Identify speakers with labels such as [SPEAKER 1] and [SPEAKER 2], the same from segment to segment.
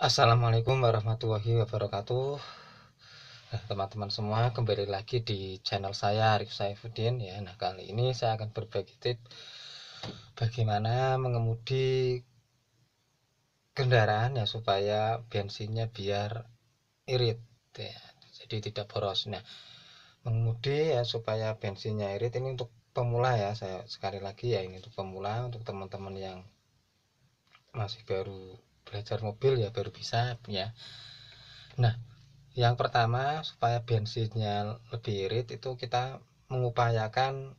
[SPEAKER 1] Assalamualaikum warahmatullahi wabarakatuh. Nah, teman-teman semua, kembali lagi di channel saya Arif Saifuddin ya. Nah, kali ini saya akan berbagi tips bagaimana mengemudi kendaraan ya supaya bensinnya biar irit ya. Jadi tidak boros. Nah, mengemudi ya supaya bensinnya irit ini untuk pemula ya. Saya sekali lagi ya, ini untuk pemula, untuk teman-teman yang masih baru belajar mobil ya, baru bisa ya. Nah, yang pertama, supaya bensinnya lebih irit itu kita mengupayakan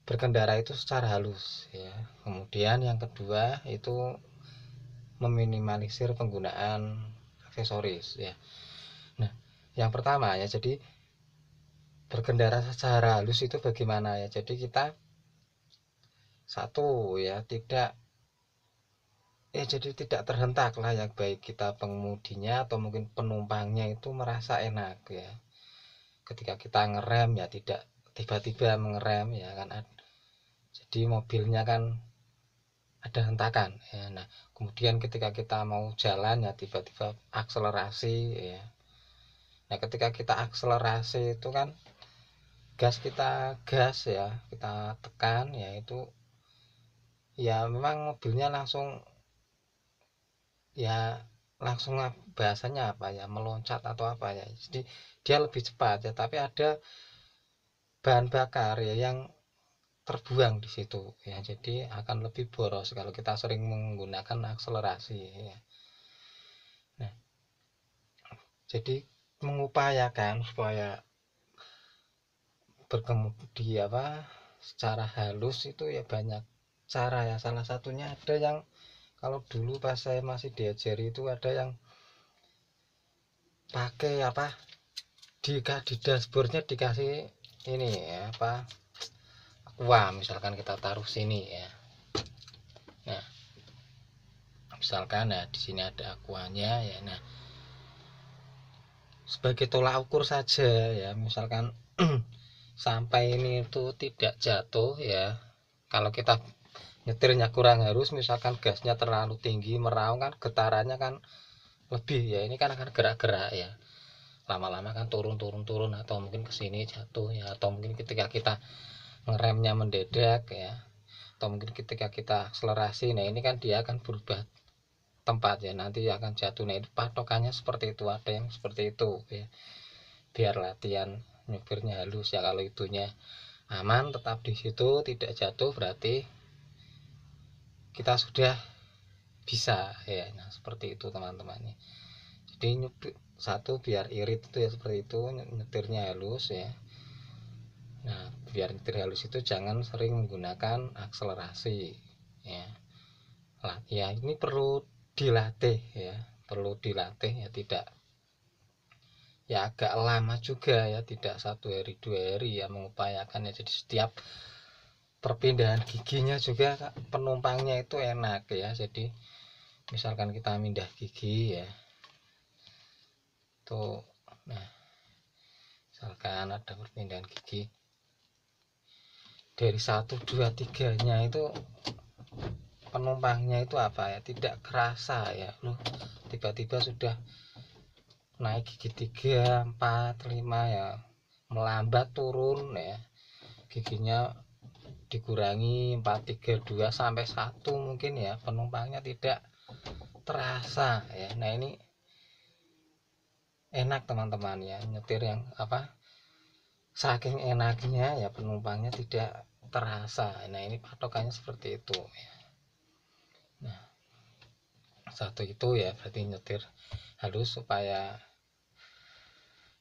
[SPEAKER 1] berkendara itu secara halus ya. Kemudian yang kedua itu meminimalisir penggunaan aksesoris ya. Nah, yang pertama ya, jadi berkendara secara halus itu bagaimana ya? Jadi kita satu ya, tidak terhentak lah ya, baik kita pengemudinya atau mungkin penumpangnya itu merasa enak ya. Ketika kita ngerem ya tidak tiba-tiba mengerem ya kan, jadi mobilnya kan ada hentakan ya. Nah, kemudian ketika kita mau jalan ya tiba-tiba akselerasi ya. Nah, ketika kita akselerasi itu kan gas ya kita tekan ya, itu ya memang mobilnya langsung ya, langsung bahasanya apa ya, meloncat atau apa ya, jadi dia lebih cepat ya, tapi ada bahan bakar ya yang terbuang di situ ya, jadi akan lebih boros kalau kita sering menggunakan akselerasi ya. Nah, jadi mengupayakan supaya berkemudi apa secara halus itu ya banyak cara ya. Salah satunya ada yang kalau dulu pas saya masih diajari itu ada yang pakai apa, di dashboardnya dikasih ini ya apa, aqua, misalkan kita taruh sini ya. Nah, misalkan nah di sini ada aquanya ya. Nah, sebagai tolak ukur saja ya, misalkan sampai ini itu tidak jatuh ya. Kalau kita nyetirnya kurang halus, misalkan gasnya terlalu tinggi meraung kan, getarannya kan lebih ya, ini kan akan gerak-gerak ya, lama-lama kan turun atau mungkin ke sini jatuh ya, atau mungkin ketika kita ngeremnya mendadak ya, atau mungkin ketika kita akselerasi, nah ini kan dia akan berubah tempat ya, nanti akan jatuh. Nah, itu patokannya seperti itu, ada yang seperti itu ya, biar latihan nyupirnya halus ya. Kalau itunya aman tetap di situ tidak jatuh, berarti kita sudah bisa ya. Nah, seperti itu teman-teman. Jadi nyupir satu biar irit itu ya, seperti itu nyetirnya halus ya. Nah, biar nyetir halus itu jangan sering menggunakan akselerasi ya. Lah ya, ini perlu dilatih ya, perlu dilatih ya, tidak ya, agak lama juga ya, tidak 1 hari 2 hari ya mengupayakan ya. Jadi setiap perpindahan giginya juga penumpangnya itu enak ya. Jadi misalkan kita pindah gigi ya tuh, nah misalkan ada perpindahan gigi dari 1 2 3-nya itu penumpangnya itu apa ya, tidak kerasa ya, loh tiba-tiba sudah naik gigi 3 4 5 ya, melambat turun ya, giginya dikurangi 4 3 2 sampai 1 mungkin ya, penumpangnya tidak terasa ya. Nah, ini enak teman-teman ya, nyetir yang apa, saking enaknya ya penumpangnya tidak terasa. Nah, ini patokannya seperti itu ya. Nah, satu itu ya berarti nyetir halus supaya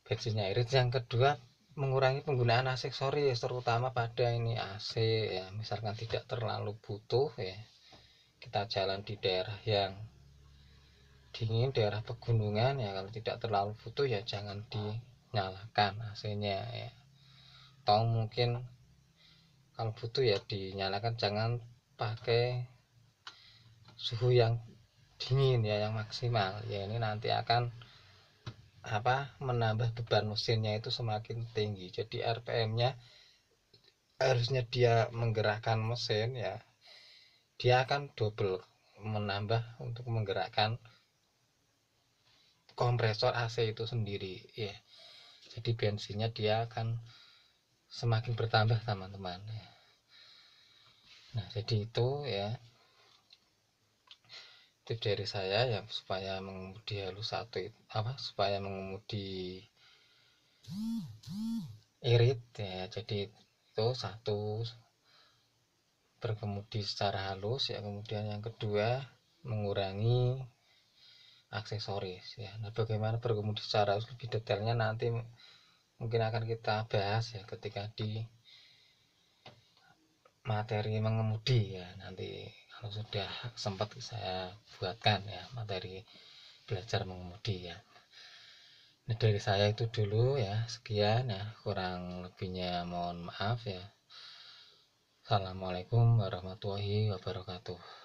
[SPEAKER 1] bensinnya irit. Yang kedua, mengurangi penggunaan aksesoris terutama pada ini AC ya, misalkan tidak terlalu butuh ya, kita jalan di daerah yang dingin, daerah pegunungan ya, kalau tidak terlalu butuh ya jangan dinyalakan AC-nya ya, atau mungkin kalau butuh ya dinyalakan, jangan pakai suhu yang dingin ya, yang maksimal ya, ini nanti akan apa, menambah beban mesinnya itu semakin tinggi. Jadi RPM-nya harusnya dia menggerakkan mesin ya, dia akan double menambah untuk menggerakkan kompresor AC itu sendiri ya. Jadi bensinnya dia akan semakin bertambah teman-teman. Nah jadi itu ya tips dari saya yang supaya mengemudi halus satu supaya mengemudi irit ya. Jadi itu satu, berkemudi secara halus ya. Kemudian yang kedua mengurangi aksesoris ya. Nah bagaimana berkemudi secara halus lebih detailnya nanti mungkin akan kita bahas ya ketika di materi mengemudi ya. Nanti kalau sudah sempat saya buatkan ya materi belajar mengemudi ya. Nah dari saya itu dulu ya, sekian ya, kurang lebihnya mohon maaf ya. Assalamualaikum warahmatullahi wabarakatuh.